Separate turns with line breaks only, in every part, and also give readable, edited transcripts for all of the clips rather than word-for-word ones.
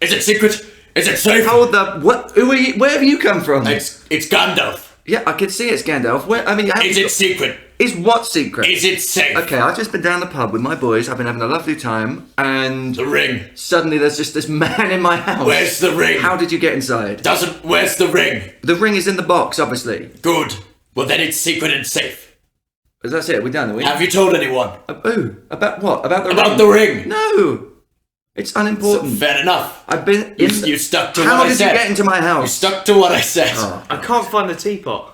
Is it secret? Is it safe?
Hold up. What? Where have you come from?
It's Gandalf.
Yeah, I could see it's Gandalf.
Is it secret?
Is what secret?
Is it safe?
Okay, I've just been down the pub with my boys. I've been having a lovely time, and
The ring.
suddenly there's just this man in my house.
Where's the ring?
How did you get inside?
Where's the ring?
The ring is in the box, obviously.
Good. Well, then it's secret and safe.
That's it. We're done, are we?
Have you told anyone?
About what? About the ring?
About the ring.
No. It's unimportant.
Fair enough.
I've been.
You stuck to what I
How did
said.
you get into my
You
house?
stuck to what I said.
Oh.
I can't find the teapot.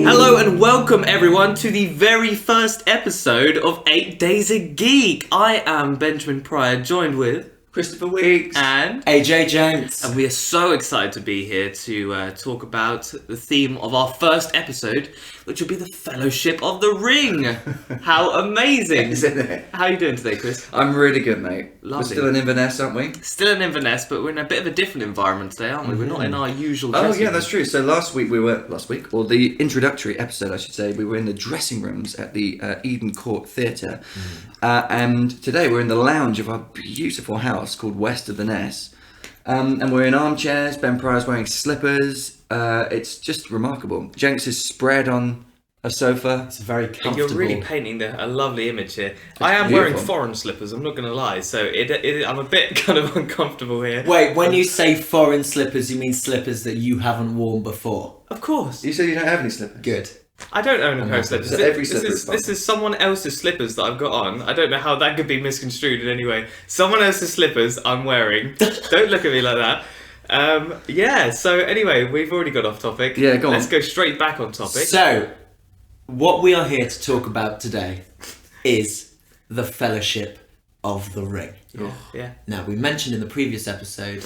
Hello and welcome everyone to the very first episode of 8 Days a Geek. I am Benjamin Pryer, joined with
Christopher Weeks.
and
AJ Jenks.
we are so excited to be here to talk about the theme of our first episode, which will be the Fellowship of the Ring. How amazing!
Isn't it?
How are you doing today, Chris?
I'm really good, mate.
Lovely.
We're still in Inverness, aren't we?
Still in Inverness, but we're in a bit of a different environment today, aren't we? We're not in our usual
Oh
dressing
yeah, that's
room.
true. So or the introductory episode, I should say, we were in the dressing rooms at the Eden Court Theatre, and today we're in the lounge of our beautiful house called West of the Ness, and we're in armchairs. Ben Pryor's wearing slippers. It's just remarkable. Jenks is spread on a sofa.
It's very comfortable.
You're really painting a lovely image here. I am
beautiful.
wearing foreign slippers, I'm not going to lie, so I'm a bit kind of uncomfortable here.
Wait, when you say foreign slippers, you mean slippers that you haven't worn before?
Of course.
You said you don't have any slippers.
Good.
I don't own a pair of slippers.
So every slipper is
This is someone else's slippers that I've got on. I don't know how that could be misconstrued in any way. Someone else's slippers I'm wearing. Don't look at me like that. Yeah, so anyway, we've already got off topic.
Yeah, go on.
Let's go straight back on topic.
So, what we are here to talk about today is the Fellowship of the Ring.
Yeah.
Now, we mentioned in the previous episode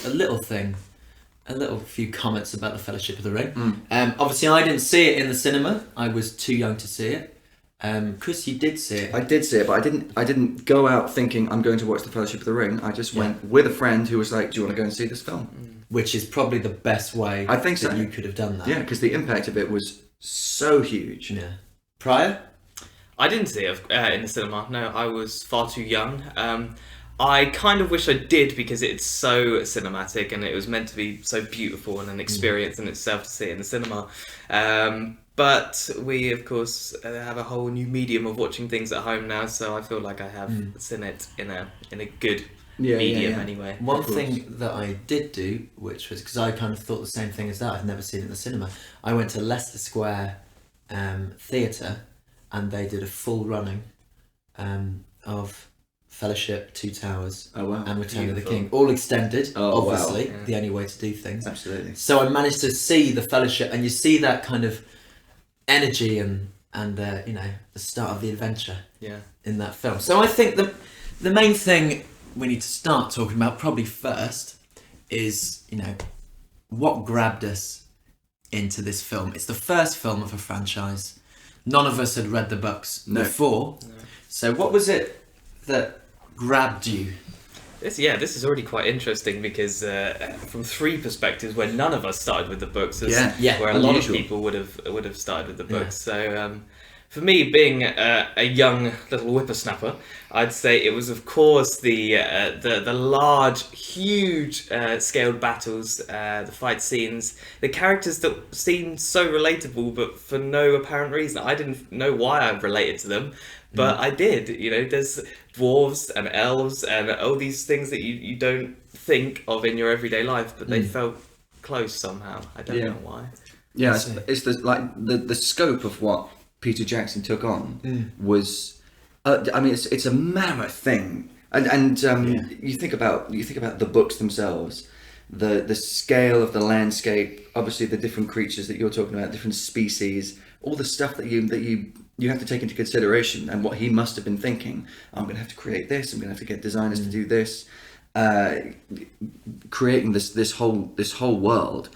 a few comments about the Fellowship of the Ring. Obviously, I didn't see it in the cinema. I was too young to see it. Chris, you did see it.
I did see it, but I didn't go out thinking I'm going to watch the Fellowship of the Ring. I just went with a friend who was like, "Do you want to go and see this film?"
Which is probably the best way
I think so.
that you could have done that.
Yeah, because the impact of it was so huge.
Yeah. Pryor?
I didn't see it in the cinema. No, I was far too young. I kind of wish I did because it's so cinematic and it was meant to be so beautiful and an experience in itself to see it in the cinema. But we, of course, have a whole new medium of watching things at home now, so I feel like I have seen it in a good medium anyway.
One thing that I did do, which was because I kind of thought the same thing as that, I've never seen it in the cinema. I went to Leicester Square Theatre and they did a full running of Fellowship, Two Towers,
Oh wow.
and Return of the King, all extended,
Oh, wow.
obviously,
Yeah.
the only way to do things.
Absolutely.
So I managed to see the Fellowship, and you see that kind of energy and the start of the adventure
Yeah.
in that film. So I think the main thing we need to start talking about probably first is, what grabbed us into this film. It's the first film of a franchise. None of us had read the books before.
No.
So what was it that grabbed you?
This is already quite interesting because from three perspectives, where none of us started with the books, where a lot of
unusual.
people would have started with the books. So for me, being a young little whippersnapper, I'd say it was, of course, the large, huge scaled battles, the fight scenes, the characters that seemed so relatable, but for no apparent reason. I didn't know why I related to them. But I did, there's dwarves and elves and all these things that you don't think of in your everyday life, but they felt close somehow. I don't know why.
Yeah, it's the scope of what Peter Jackson took on was, it's a mammoth thing, and you think about the books themselves, the scale of the landscape, obviously the different creatures that you're talking about, different species, all the stuff that you have to take into consideration, and what he must have been thinking. I'm going to have to create this. I'm going to have to get designers to do this, creating this whole world.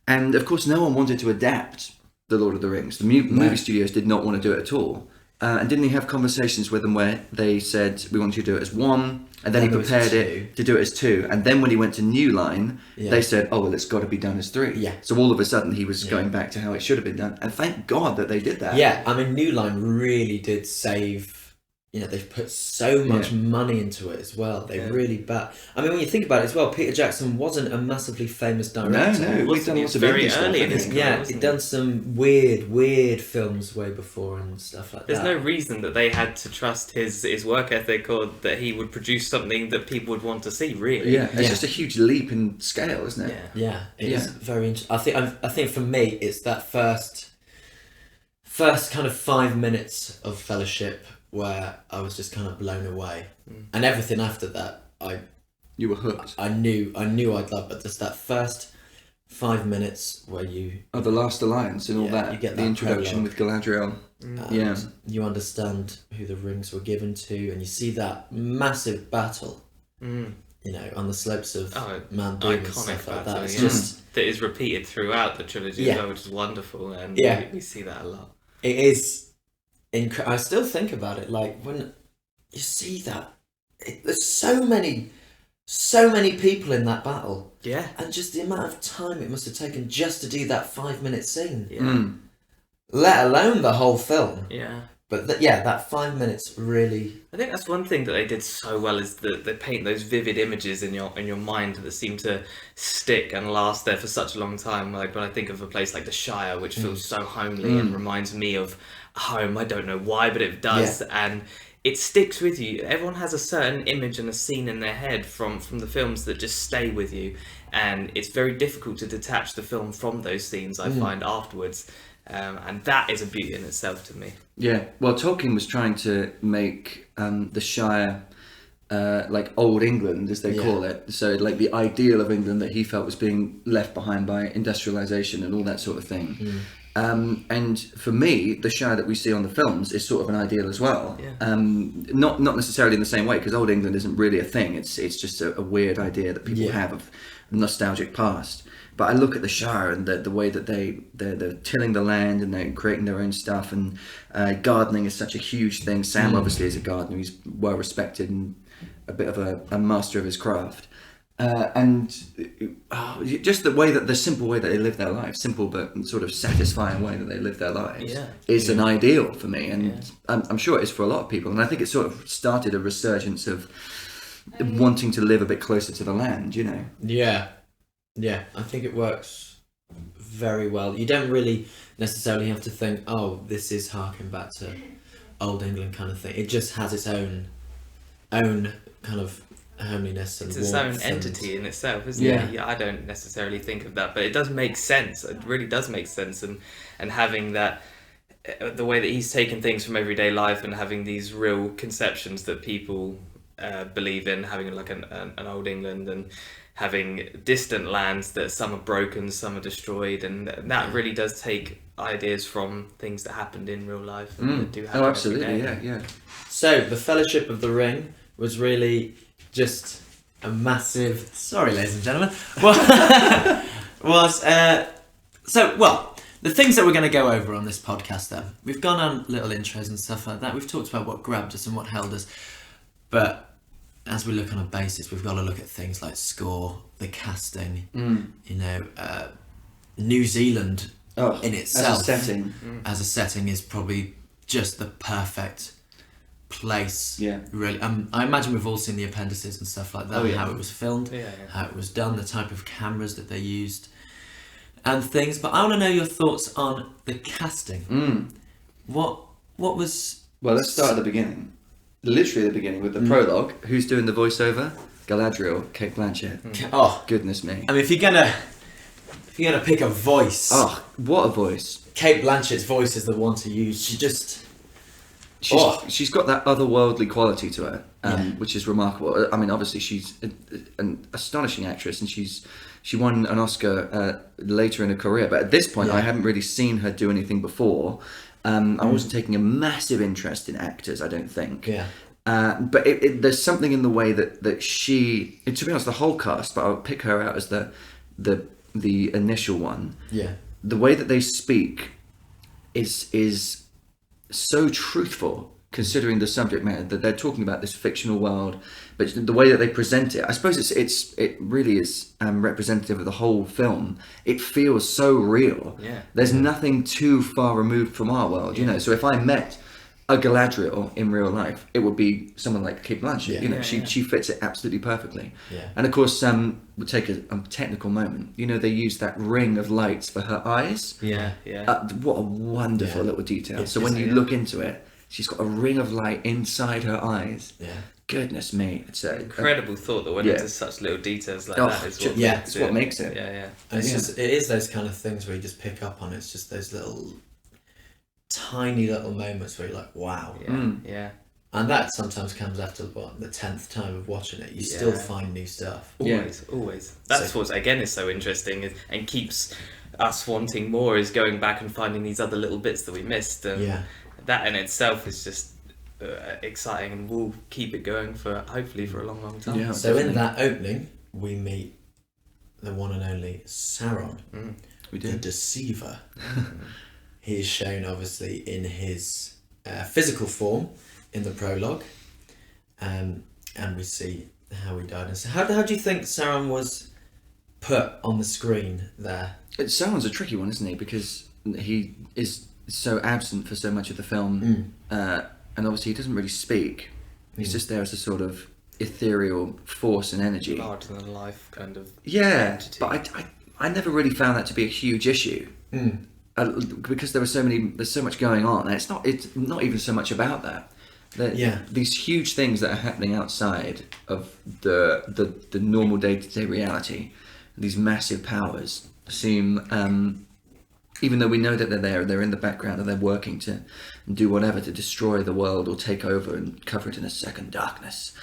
And of course, no one wanted to adapt The Lord of the Rings. The movie studios did not want to do it at all. And didn't he have conversations with them where they said, we want you to do it as one, and then he
Then it was
prepared
two.
it to do it as two, and then when he went to New Line,
Yeah.
they said, oh, well, it's got to be done as three.
Yeah.
So all of a sudden he was going back to how it should have been done, and thank God that they did that.
Yeah, I mean, New Line really did save. They've put so much money into it as well. They really I mean, when you think about it as well, Peter Jackson wasn't a massively famous director.
No, we've done lots of
very
indie stuff,
early in
haven't
his
we?
career.
Yeah,
wasn't
he'd done some weird films way before and stuff like
There's
that.
no reason that they had to trust his work ethic or that he would produce something that people would want to see. Really,
Yeah, it's just a huge leap in scale, isn't it?
Yeah, it is very interesting. I think for me, it's that first kind of 5 minutes of Fellowship where I was just kind of blown away, and everything after that,
You were hooked.
I knew I'd love, but just that first 5 minutes where you
The Last Alliance and all that.
you get
the
that
introduction
prologue.
with Galadriel.
and you understand who the rings were given to, and you see that massive battle, on the slopes of Mount Doom and
iconic
stuff like
battle,
that. It's just
that is repeated throughout the trilogy, as well, which is wonderful, and we see that a lot.
it is. I still think about it, like when you see that, there's so many people in that battle, and just the amount of time it must have taken just to do that 5 minute scene, let alone the whole film. But that 5 minutes really.
I think that's one thing that they did so well, is that they paint those vivid images in your mind that seem to stick and last there for such a long time. Like when I think of a place like the Shire, which feels so homely and reminds me of home. I don't know why, but it does, and it sticks with you. Everyone has a certain image and a scene in their head from the films that just stay with you, and it's very difficult to detach the film from those scenes, I find, afterwards. And that is a beauty in itself to me.
Yeah, well, Tolkien was trying to make the Shire like old England, as they call it. So, like the ideal of England that he felt was being left behind by industrialisation and all that sort of thing. And for me, the Shire that we see on the films is sort of an ideal as well. Not necessarily in the same way, because old England isn't really a thing. It's just a weird idea that people have of a nostalgic past. But I look at the Shire and the way that they're tilling the land and they're creating their own stuff, and gardening is such a huge thing. Sam obviously is a gardener; he's well respected and a bit of a master of his craft. And just the simple way that they live their lives, simple but sort of satisfying way that they live their lives, is an ideal for me, and I'm sure it is for a lot of people. And I think it sort of started a resurgence of wanting to live a bit closer to the land,
Yeah, I think it works very well. You don't really necessarily have to think, oh, this is harking back to old England kind of thing. It just has its own kind of homeliness and
it's its
warmth
own entity in itself, isn't it? I don't necessarily think of that, but it does make sense. It really does make sense, and having that, the way that he's taken things from everyday life and having these real conceptions that people believe in, having like an old England and having distant lands that some are broken, some are destroyed, and that really does take ideas from things that happened in real life and that do happen
absolutely,
every day.
yeah.
So the Fellowship of the Ring was really just a massive. Sorry, ladies and gentlemen. The things that we're going to go over on this podcast. Then we've gone on little intros and stuff like that. We've talked about what grabbed us and what held us, but as we look on a basis, we've got to look at things like score, the casting, New Zealand in itself as a setting is probably just the perfect place. Really. I imagine we've all seen the appendices and stuff like that, how it was filmed, how it was done, the type of cameras that they used and things. But I want to know your thoughts on the casting. What was...
Well, let's start at the beginning. Literally at the beginning with the prologue. Who's doing the voiceover? Galadriel, Kate Blanchett.
Oh,
goodness me!
I mean, if you're gonna pick a voice,
what a voice!
Kate Blanchett's voice is the one to use.
She's got that otherworldly quality to her, which is remarkable. I mean, obviously she's an astonishing actress, and she won an Oscar later in her career. But at this point, I hadn't really seen her do anything before. I wasn't taking a massive interest in actors, I don't think. But there's something in the way that she, to be honest, the whole cast, but I'll pick her out as the initial one. The way that they speak is so truthful, considering the subject matter, that they're talking about this fictional world, but the way that they present it, I suppose it really is representative of the whole film. It feels so real.
Yeah.
There's nothing too far removed from our world, you know. So if I met a Galadriel in real life, it would be someone like Kate Blanchett. You know, she fits it absolutely perfectly.
Yeah.
And of course, we'll take a technical moment. You know, they use that ring of lights for her eyes.
Yeah, yeah.
What a wonderful little detail. So when you look into it, she's got a ring of light inside her eyes.
Yeah.
Goodness me, it's an
Incredible thought that went into such little details like that. Is what
it's what makes it.
Yeah, yeah.
And it's just, it is those kind of things where you just pick up on it. It's just those little, tiny little moments where you're like, wow.
Yeah, yeah.
And that sometimes comes after the 10th time of watching it. You still find new stuff.
Always. That's what again is so interesting and keeps us wanting more, is going back and finding these other little bits that we missed. And that in itself is just exciting, and we'll keep it going for hopefully for a long, long time.
Yeah, so in that opening, we meet the one and only Sauron,
We do.
the Deceiver. He is shown obviously in his physical form in the prologue, and we see how he died. And so how do you think Sauron was put on the screen there?
Sauron's a tricky one, isn't he? Because he is so absent for so much of the film, and obviously he doesn't really speak. He's just there as a sort of ethereal force and energy.
Larger than life kind of
entity. But I never really found that to be a huge issue. Because there's so much going on, and it's not even so much about that. These huge things that are happening outside of the normal day-to-day reality, these massive powers seem, even though we know that they're in the background and they're working to do whatever to destroy the world or take over and cover it in a second darkness.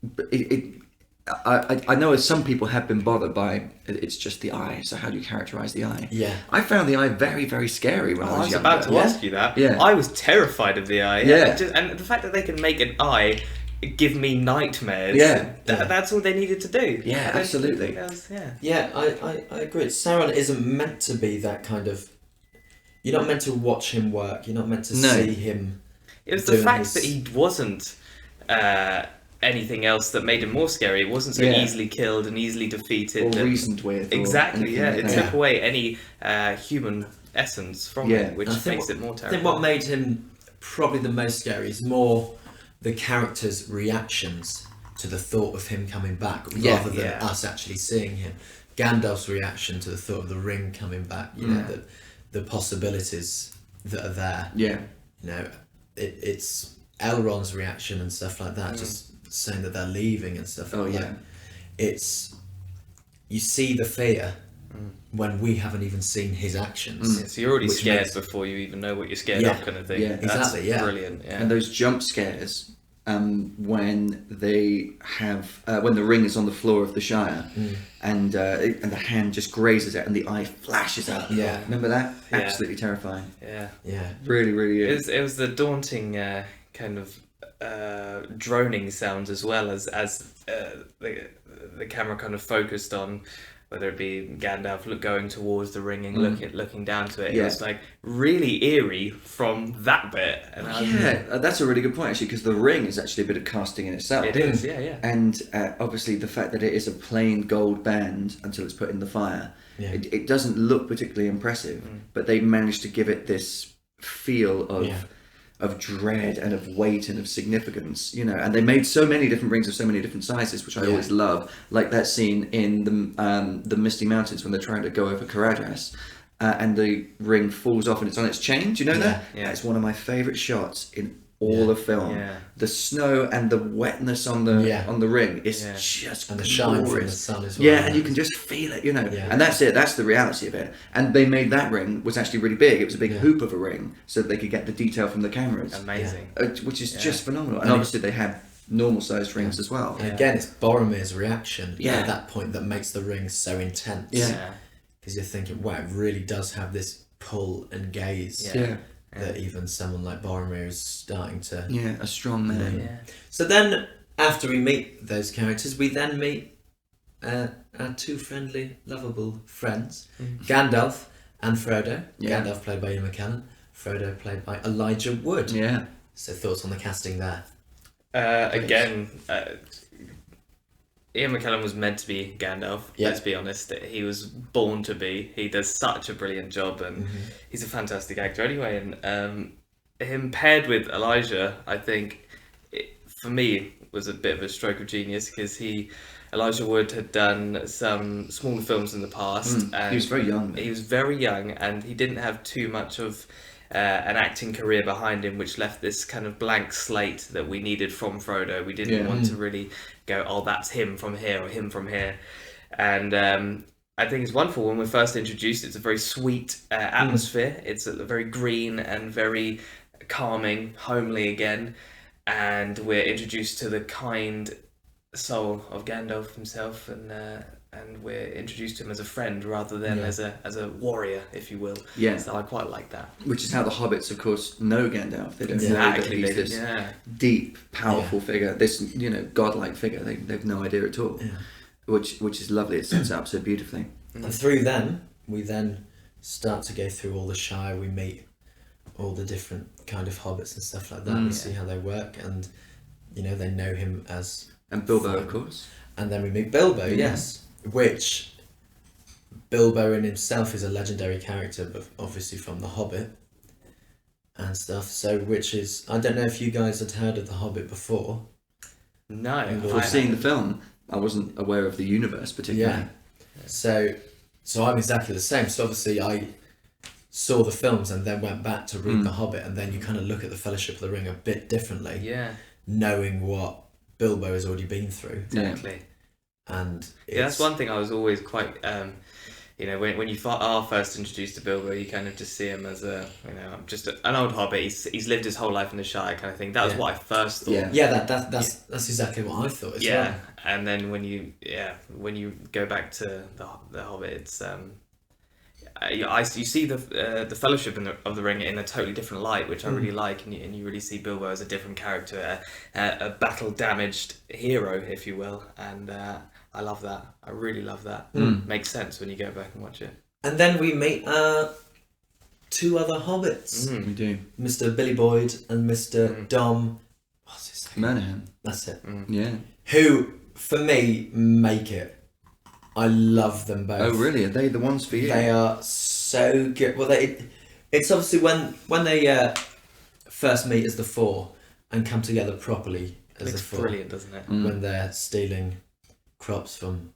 But I know some people have been bothered by it's just the eye. So how do you characterize the eye?
Yeah,
I found the eye very, very scary when I was younger.
about to ask you that.
Yeah.
I was terrified of the eye.
Yeah.
And the fact that they can make an eye give me nightmares. That's all they needed to do.
Yeah, absolutely.
I agree. Sauron isn't meant to be that kind of. You're not meant to watch him work. You're not meant to see him.
It was the fact that he wasn't anything else that made him more scary. It wasn't so easily killed and easily defeated.
Or reasoned with.
Exactly,
Like
it took away any human essence from it, which makes it more terrible.
I think what made him probably the most scary is more the character's reactions to the thought of him coming back, rather than us actually seeing him. Gandalf's reaction to the thought of the ring coming back, you know, the possibilities that are there.
Yeah.
You know, it's Elrond's reaction and stuff like that, just saying that they're leaving and stuff like that. It's, you see the fear when we haven't even seen his actions.
So you're already scared before you even know what you're scared of, kind of thing.
Yeah,
That's brilliant. Yeah.
And those jump scares, when they have when the ring is on the floor of the Shire, and the hand just grazes it and the eye flashes out.
Yeah,
remember that? Absolutely terrifying.
Yeah.
Really, really is.
It was the daunting kind of droning sounds, as well as the camera kind of focused on, whether it be Gandalf going towards the ring and looking down to it. It was like really eerie from that bit. And
that's a really good point, actually, because the ring is actually a bit of casting in itself.
It is, yeah.
And obviously the fact that it is a plain gold band until it's put in the fire, it doesn't look particularly impressive, but they managed to give it this feel of dread and of weight and of significance, you know. And they made so many different rings of so many different sizes, which I always love, like that scene in the Misty Mountains when they're trying to go over Caradhras, and the ring falls off and it's on its chain. Do you know that? That's one of my favourite shots in all of film. The snow and the wetness on the ring is just
and the
glorious.
shine from the sun as well.
Yeah, and you can just feel it, you know. And that's it. That's the reality of it. And they made that ring was actually really big. It was a big hoop of a ring, so that they could get the detail from the cameras.
Amazing.
Which is just phenomenal. And obviously they had normal sized rings as well.
And again, it's Boromir's reaction at that point that makes the ring so intense. Because you're thinking, wow, it really does have this pull and gaze. That even someone like Boromir is starting to...
Yeah, a strong man.
So then, after we meet those characters, we then meet our two friendly, lovable friends, Gandalf and Frodo. Gandalf played by Ian McKellen. Frodo played by Elijah Wood.
Yeah.
So thoughts on the casting there?
Again, Ian McKellen was meant to be Gandalf.
Yeah.
Let's be honest. He was born to be. He does such a brilliant job, and he's a fantastic actor anyway. And him paired with Elijah, I think, for me, was a bit of a stroke of genius because Elijah Wood had done some smaller films in the past. And
he was very young.
He was very young, and he didn't have too much of an acting career behind him, which left this kind of blank slate that we needed from Frodo. We didn't want to really go, oh, that's him from here or him from here. And I think it's wonderful when we're first introduced. It's a very sweet atmosphere. It's very green and very calming, homely again. And we're introduced to the kind soul of Gandalf himself, and we're introduced to him as a friend rather than as a warrior, if you will.
Yeah.
So I quite like that.
Which is how the hobbits, of course, know Gandalf. They don't know that he's this deep, powerful figure, this godlike figure. They've no idea at all. Yeah. Which is lovely. It sets it up so beautifully.
And through them, we then start to go through all the Shire. We meet all the different kind of hobbits and stuff like that. We see how they work, and they know him as
Bilbo, of course.
And then we meet Bilbo, yes, which Bilbo in himself is a legendary character, but obviously from The Hobbit and stuff. So, which is, I don't know if you guys had heard of The Hobbit before.
No,
before seeing the film, I wasn't aware of the universe particularly.
Yeah. So I'm exactly the same. So obviously I saw the films and then went back to read The Hobbit, and then you kind of look at the Fellowship of the Ring a bit differently.
Yeah.
Knowing what Bilbo has already been through.
Exactly.
And
that's one thing I was always quite when you are first introduced to Bilbo, you kind of just see him as just an old hobbit. He's lived his whole life in the Shire, kind of thing. That was what I first thought.
That's exactly what I thought as well.
And then when you go back to the Hobbit, it's you see the Fellowship of the Ring in a totally different light, which I really like, and you really see Bilbo as a different character, a battle damaged hero, if you will, and I love that. I really love that. Makes sense when you go back and watch it.
And then we meet two other hobbits.
We do.
Mr. Billy Boyd and Mr. Dom. What's his name?
Monahan.
That's it.
Yeah.
Who, for me, make it. I love them both.
Oh, really? Are they the ones for you?
They are so good. Well, it's obviously when they first meet as the four and come together properly as the four.
Brilliant, doesn't it?
When they're stealing crops from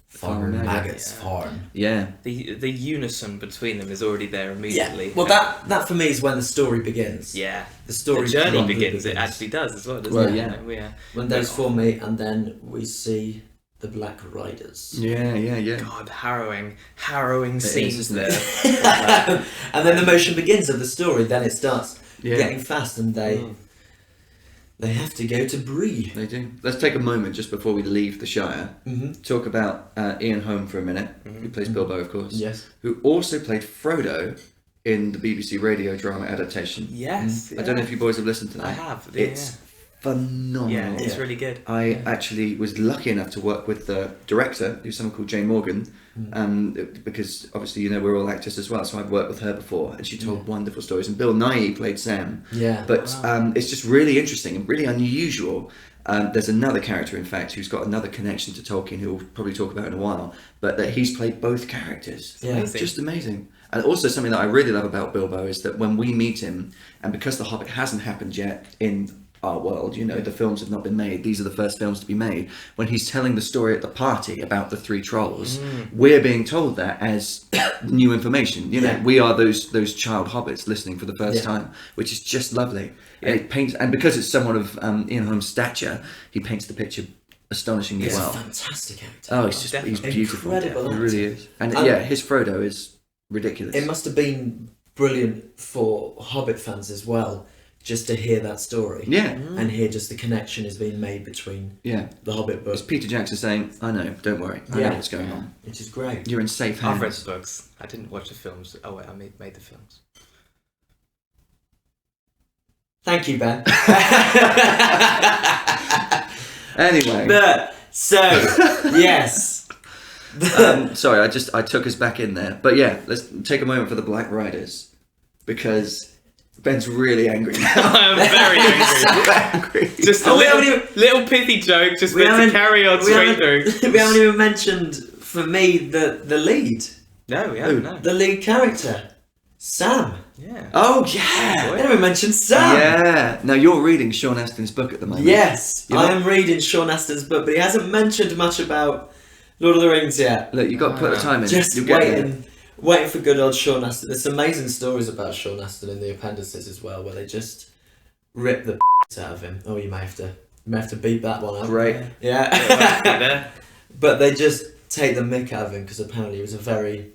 Farmer Maggot's farm.
Yeah.
The unison between them is already there immediately.
Yeah. Well, that for me is when the story begins.
Yeah.
The story
journey begins. It actually does as well, doesn't it?
Yeah.
When those four meet, and then we see the Black Riders.
Yeah.
God, harrowing scenes there.
And then the motion begins of the story. Then it starts getting fast, and they have to go to Bree.
They do. Let's take a moment just before we leave the Shire. Talk about Ian Holm for a minute, who plays Bilbo, of course.
Yes.
Who also played Frodo in the BBC radio drama adaptation.
Yes.
I don't know if you boys have listened to that.
I have.
It's phenomenal.
Yeah, it's really good.
I actually was lucky enough to work with the director, who's someone called Jane Morgan, because obviously we're all actors as well, so I've worked with her before, and she told wonderful stories. And Bill Nighy played Sam.
Yeah.
But it's just really interesting and really unusual. There's another character, in fact, who's got another connection to Tolkien, who we'll probably talk about in a while, but that he's played both characters.
Yeah.
It's just amazing. And also something that I really love about Bilbo is that when we meet him, and because The Hobbit hasn't happened yet in our world, the films have not been made, these are the first films to be made, when he's telling the story at the party about the three trolls, we're being told that as new information. We are those child hobbits listening for the first time, which is just lovely. And it paints, and because it's someone of Ian Holm's stature, he paints the picture astonishingly well.
He's a fantastic actor.
Oh, he's beautiful.
Incredible.
He really is. And his Frodo is ridiculous.
It must have been brilliant for Hobbit fans as well, just to hear that story.
Yeah.
And hear just the connection is being made between the Hobbit book.
It's Peter Jackson saying, I know, don't worry, I know what's going on.
Which is great.
You're in safe hands.
I've read the books. I didn't watch the films. Oh wait, I made the films.
Thank you, Ben.
Anyway.
Yes.
Sorry, I took us back in there. But yeah, let's take a moment for the Black Riders. Because Ben's really angry now.
I'm very angry.
So angry.
Just a little pithy joke, just meant to carry on straight through.
We haven't even mentioned, for me, the lead.
No, we haven't. No.
The lead character, Sam.
Yeah.
Oh yeah.
We haven't even mentioned Sam.
Yeah. Now you're reading Sean Astin's book at the moment.
Yes, I am reading Sean Astin's book, but he hasn't mentioned much about Lord of the Rings yet.
Look, you got to put the time in.
Just
You'll get there.
waiting for good old Sean Astin. There's amazing stories about Sean Astin in the appendices as well, where they just rip the out of him. Oh, you may have to beep that one out.
Great.
Yeah. But they just take the mick out of him because apparently he was a very,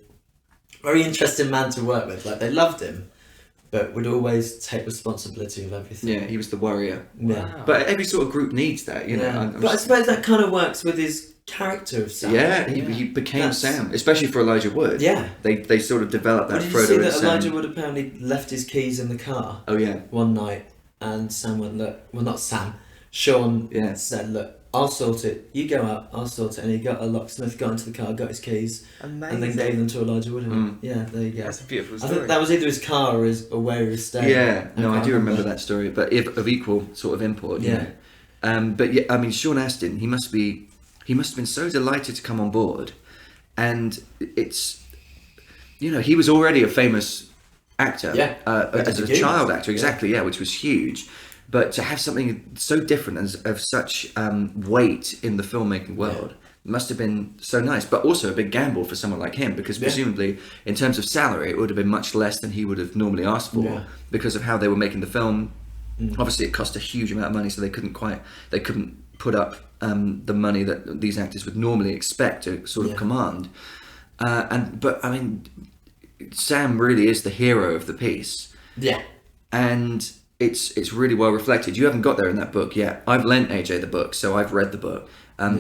very interesting man to work with. Like, they loved him, but would always take responsibility of everything.
Yeah, he was the warrior.
Yeah.
Wow.
But every sort of group needs that, you know.
Yeah.
I'm
But I suppose that kind of works with his character of Sam.
Yeah, he became
That's-
Sam, especially for Elijah Wood.
Yeah.
They sort of developed that
Did you
Frodo
see
and
that
Sam.
Elijah Wood apparently left his keys in the car
Oh yeah.
one night, and Sam went, look, well, not Sam, Sean said, look, I'll sort it, you go out, I'll sort it, and he got a locksmith, got into the car, got his keys,
Amazing.
and then gave them to Elijah Wood. Yeah, there you go.
That's a beautiful
I
story.
think that was either his car or where he was staying.
Yeah, no, I
can't
do remember that story, but of equal sort of import. You
Yeah.
know. But yeah, I mean, Sean Astin, he must have been so delighted to come on board, and it's, you know, he was already a famous actor.
Yeah.
As a child actor, exactly. Yeah, which was huge. But to have something so different and of such weight in the filmmaking world must have been so nice, but also a big gamble for someone like him, because presumably in terms of salary it would have been much less than he would have normally asked for because of how they were making the film. Obviously it cost a huge amount of money, so they couldn't put up the money that these actors would normally expect to sort of command. But I mean, Sam really is the hero of the piece.
Yeah.
And it's really well reflected. You haven't got there in that book yet. I've lent AJ the book, so I've read the book.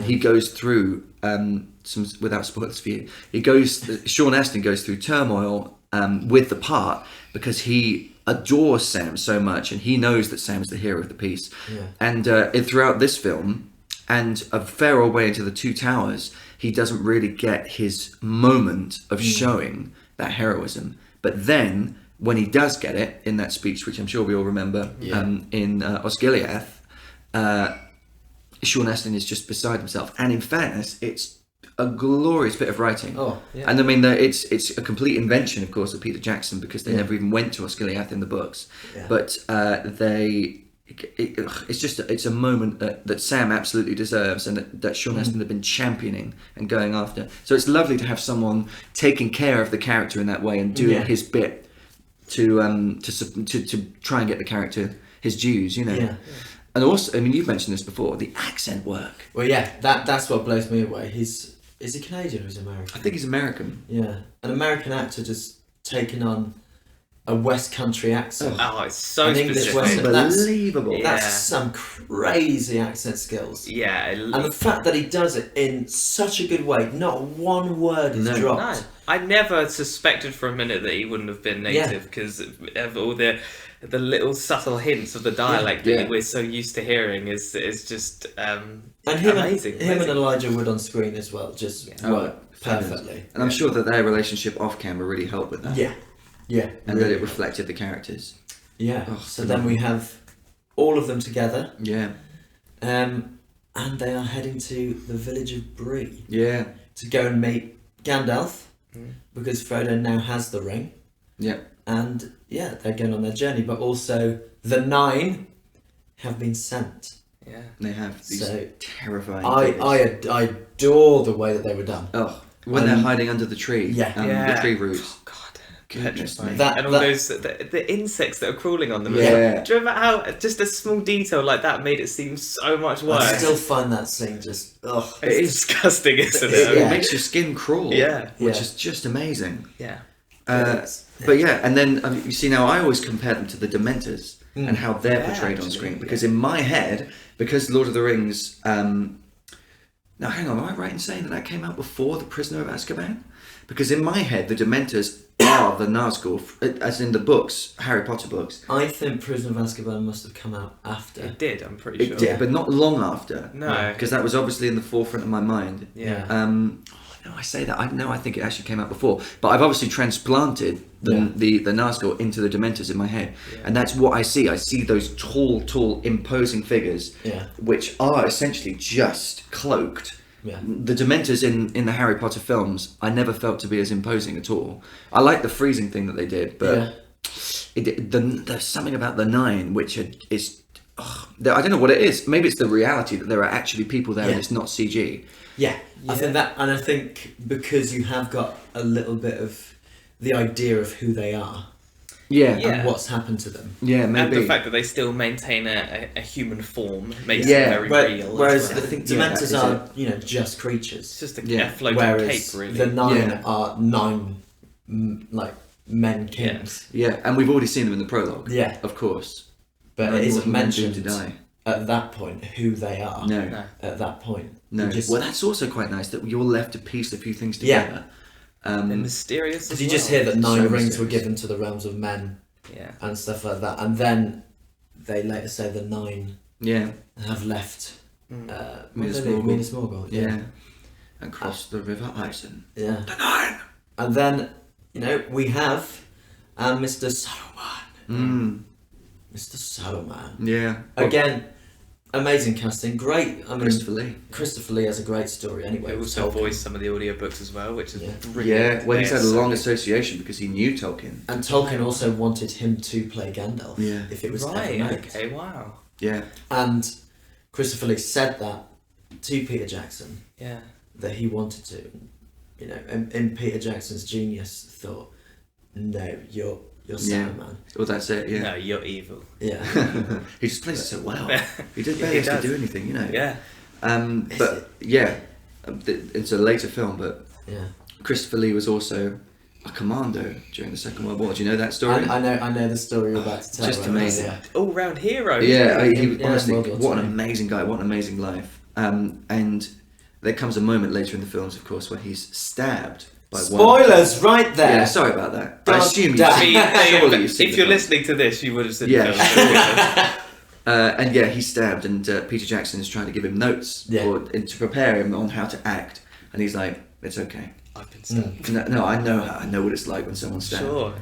He goes through some, without spoilers for you, Sean Astin goes through turmoil with the part because he adores Sam so much, and he knows that Sam's the hero of the piece. And throughout this film and a fair old way into the Two Towers, he doesn't really get his moment of showing that heroism. But then when he does get it in that speech, which I'm sure we all remember, in Osgiliath, Sean Astin is just beside himself. And in fairness, it's a glorious bit of writing.
Oh, yeah.
And I mean, it's a complete invention, of course, of Peter Jackson, because they never even went to Osgiliath in the books. Yeah. But it's a moment that Sam absolutely deserves, and that Sean Astin had been championing and going after. So it's lovely to have someone taking care of the character in that way and doing his bit to try and get the character his dues, you know. Yeah. And also, I mean, you've mentioned this before, the accent work.
Well, yeah, that's what blows me away. Is he Canadian or is he American?
I think he's American.
Yeah, an American actor just taking on a West Country accent.
Oh, it's so specific.
Unbelievable.
That's some crazy accent skills.
Yeah.
And the fact that he does it in such a good way, not one word is dropped.
No. I never suspected for a minute that he wouldn't have been native, because of all the little subtle hints of the dialect that we're so used to hearing is just amazing.
Him and Elijah Wood on screen as well just work perfectly.
And I'm sure that their relationship off camera really helped with that.
Yeah.
And that it reflected the characters.
Yeah. So then we have all of them together.
Yeah.
And they are heading to the village of Bree.
Yeah.
To go and meet Gandalf, because Frodo now has the ring.
Yeah.
And they're going on their journey, but also the 9 have been sent.
Yeah.
They have these terrifying
I
adore the way that they were done.
Oh, when they're hiding under the tree. The tree roots.
Oh, God.
Goodness me.
And all those the insects that are disgusting on them.
Yeah.
Do you remember how just a small detail like that made it seem so much worse?
I still find that scene just
it's disgusting, isn't it?
It makes your skin crawl.
Yeah.
Which is just amazing.
Yeah.
But yeah, and then you see now I always compare them to the Dementors and how they're portrayed on screen, because in my head, because Lord of the Rings. Now hang on, am I right in saying that came out before The Prisoner of Azkaban? Because in my head, the Dementors are the Nazgul, as in the books, Harry Potter books.
I think Prisoner of Azkaban must have come out after.
It did, I'm pretty sure.
It did, but not long after.
No.
Because that was obviously in the forefront of my mind.
Yeah.
Now I say that. I think it actually came out before, but I've obviously transplanted the Nazgul into the Dementors in my head, and that's what I see. I see those tall, imposing figures, which are essentially just cloaked. Yeah. The Dementors in the Harry Potter films, I never felt to be as imposing at all. I like the freezing thing that they did, but there's something about the Nine which is. I don't know what it is. Maybe it's the reality that there are actually people there and it's not CG.
Yeah, I think that, and I think because you have got a little bit of the idea of who they are, and what's happened to them.
Yeah, maybe.
And the fact that they still maintain a human form makes them very real.
Whereas I think Dementors are, just creatures.
It's just a floating cape, really.
The Nine are 9 men kings.
Yeah, and we've already seen them in the prologue.
Yeah,
of course.
But it isn't mentioned at that point who they are.
No.
At that point.
No. Well, that's also quite nice that you're left to piece a few things together.
And mysterious.
Because you just hear that 9 rings were given to the realms of men. Yeah. And stuff like that, and then they later say the 9.
Yeah.
Have left.
Minas
Morgul.
Yeah. And crossed the River Ison.
Yeah.
The 9.
And then we have Mr. Saruman. Mr. Saruman.
Yeah.
Again, amazing casting. Great. I mean,
Christopher
Lee has a great story anyway.
He also voiced some of the audiobooks as well, which is brilliant.
Yeah, well, he's had a long association because he knew Tolkien.
And Tolkien also wanted him to play Gandalf if it was ever made.
Okay, wow.
Yeah.
And Christopher Lee said that to Peter Jackson.
Yeah.
That he wanted to. And Peter Jackson's genius thought, no, you're Saruman.
Well, that's it, yeah.
No, you're evil.
Yeah.
He just plays it so well. He did barely have to do anything,
Yeah.
But, it's a later film, but Christopher Lee was also a commando during the Second World War. Do you know that story?
I know the story you're about to tell.
Just amazing.
All-round hero.
Yeah, honestly, what an amazing guy, what an amazing life. And there comes a moment later in the films, of course, where he's stabbed.
Spoilers right there.
Yeah, sorry about that. I assume you've seen
if you're listening to this, you would have seen the film.
And he's stabbed, and Peter Jackson is trying to give him notes to prepare him on how to act, and he's like, "It's okay.
I've been stabbed."
No, I know what it's like when someone's stabbed.
Sure.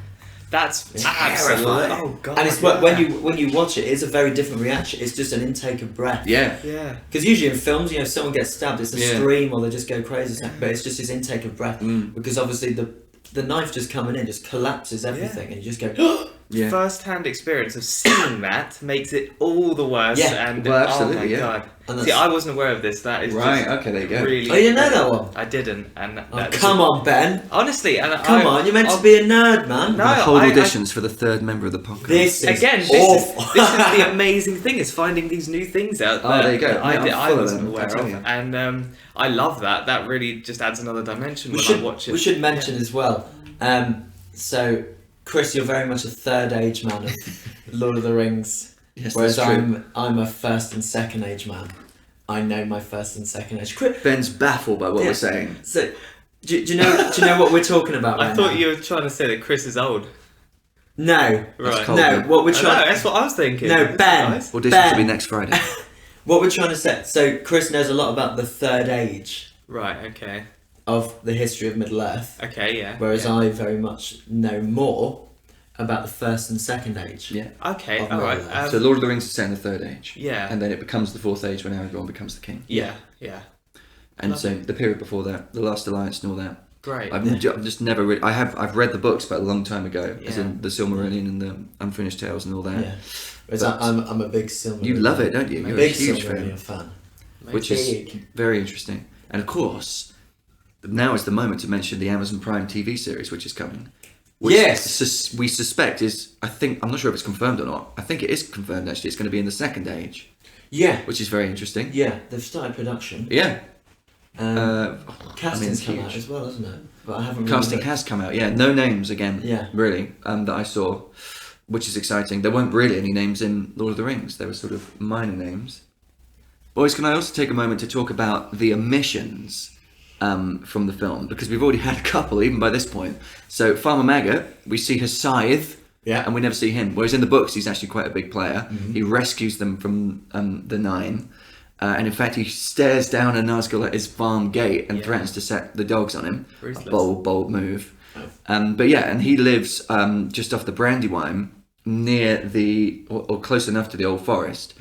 That's absolutely. Oh god!
And it's when you watch it, it's a very different reaction. It's just an intake of breath.
Yeah.
Because usually in films, if someone gets stabbed, it's a scream or they just go crazy. But it's just this intake of breath because obviously the knife just coming in just collapses everything, and you just go.
First-hand experience of seeing that makes it all the worse.
Yeah.
And
absolutely.
God. See, I wasn't aware of this. That is
right.
Just
okay, there you go.
Really,
you didn't know that one?
I didn't. And
come on, Ben.
Honestly,
come on, you're meant to be a nerd, man.
No, hold auditions for the third member of the podcast.
This is
this is the amazing thing is finding these new things out there.
Oh, there you go.
I wasn't aware of, and I love that. That really just adds another dimension I watch it.
We should mention as well. So, Chris, you're very much a third age man of Lord of the Rings, whereas I'm a first and second age man. I know my first and second age.
Ben's baffled by what we're saying.
So, do you know what we're talking about?
I thought you were trying to say that Chris is old.
No,
right?
No, what we're trying.
That's what I was thinking.
No, Ben.
Nice.
Audition to be next Friday.
What we're trying to say. So, Chris knows a lot about the third age.
Right. Okay.
Of the history of Middle Earth.
Okay. Yeah.
Whereas I very much know more about the first and second age.
Yeah.
Okay. All right.
So Lord of the Rings is set in the third age.
Yeah.
And then it becomes the fourth age when Aragorn becomes the king.
Yeah. Yeah.
And so the period before that, the Last Alliance and all that.
Great.
I've just never read. I've read the books, but a long time ago, as in the Silmarillion and the Unfinished Tales and all that.
Yeah. Whereas I'm a big Silmarillion.
You love it, don't you? You're
a big
huge
fan.
Which is very interesting. And of course, now is the moment to mention the Amazon Prime TV series, which is coming. Which we suspect is, I'm not sure if it's confirmed or not. I think it is confirmed actually. It's going to be in the second age.
Yeah.
Which is very interesting.
Yeah, they've started production.
Yeah.
Casting's come out as well, hasn't it? But I haven't.
Casting has come out. Yeah, no names again.
Yeah.
Really, that I saw, which is exciting. There weren't really any names in Lord of the Rings. There were sort of minor names. Boys, can I also take a moment to talk about the omissions from the film, because we've already had a couple even by this point. So Farmer Maggot, we see his scythe, and we never see him. Whereas in the books, he's actually quite a big player. Mm-hmm. He rescues them from the Nine. and in fact he stares down a Nazgul at his farm gate and
Yeah.
threatens to set the dogs on him.
Ruthless.
A bold move. But yeah, and he lives just off the Brandywine, near or close enough to the Old Forest.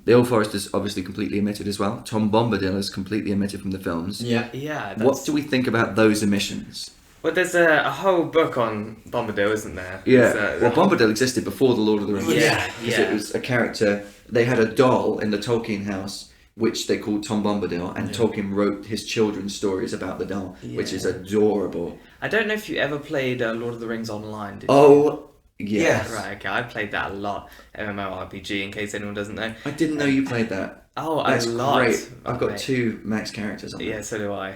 The Old Forest is obviously completely omitted as well. Tom Bombadil is completely omitted from the films.
Yeah.
Yeah.
What do we think about those omissions?
Well, there's a whole book on Bombadil, isn't there?
Yeah,
There's,
well, Bombadil existed before the Lord of the Rings.
Yeah,
Because
yeah.
it was a character. They had a doll in the Tolkien house, which they called Tom Bombadil, and Tolkien wrote his children's stories about the doll, which is adorable.
I don't know if you ever played Lord of the Rings online, did you?
Oh, yes.
Right, okay, I played that a lot. MMORPG, in case anyone doesn't know.
I didn't know you played that.
Oh,
That's
a lot.
great. I've got
Mate.
2 max characters on
Yeah,
there.
so do I.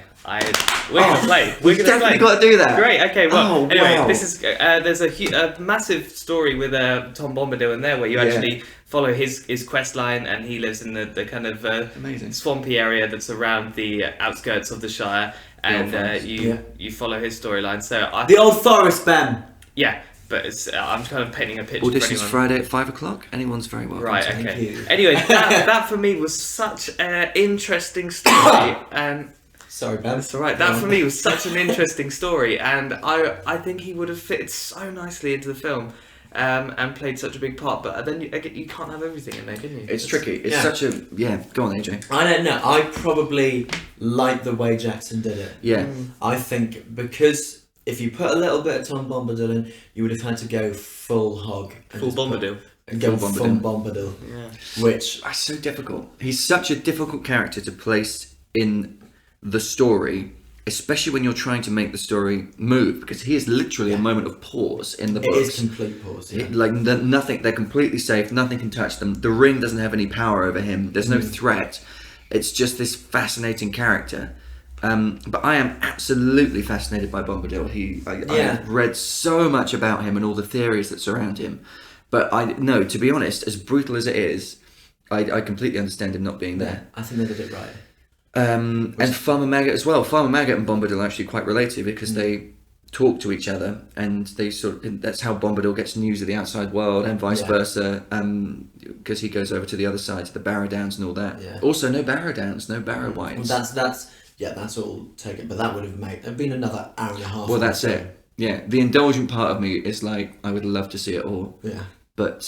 We're gonna play. We're
We've
gonna
definitely
play.
got to do that.
Great. Okay. Well,
Oh,
anyway,
wow.
this is there's a massive story with Tom Bombadil in there where you actually follow his quest line, and he lives in the kind of
Amazing.
swampy area that's around the outskirts of the Shire, and
Forest.
you follow his storyline. So
The Old Forest, Ben.
yeah, but it's I'm kind of painting a picture.
Auditions
for anyone.
Friday at 5 o'clock. Anyone's very welcome.
Right,
to.
Thank
okay.
you.
Anyway, that for me was such an interesting story, and
Sorry, Ben.
that's all right. That for me was such an interesting story, and I think he would have fit so nicely into the film, and played such a big part. But then you can't have everything in there, can you?
It's tricky. It's such a Go on, AJ.
I don't know. I probably like the way Jackson did it.
Yeah.
I think because if you put a little bit of Tom Bombadil in, you would have had to go full hog. And
Full
just put-
Bombadil.
And go
Full
full Bombadil.
Yeah.
Which,
That's so difficult. He's such a difficult character to place in the story, especially when you're trying to make the story move, because he is literally a moment of pause in the
it
books.
is complete pause. Yeah.
Like nothing, they're completely safe. Nothing can touch them. The ring doesn't have any power over him. There's no threat. It's just this fascinating character. But I am absolutely fascinated by Bombadil. I have read so much about him and all the theories that surround him. But to be honest, as brutal as it is, I completely understand him not being there.
I think they did it right.
And Farmer Maggot as well. Farmer Maggot and Bombadil are actually quite related because they talk to each other, and they that's how Bombadil gets news of the outside world, and vice versa. Because he goes over to the other side, to the Barrow Downs and all that.
Yeah.
Also, no Barrow Downs, no Barrow
Well,
Whites.
that's all taken. But that would have been another hour and a half.
Well, that's it. Yeah, the indulgent part of me is like, I would love to see it all.
Yeah.
But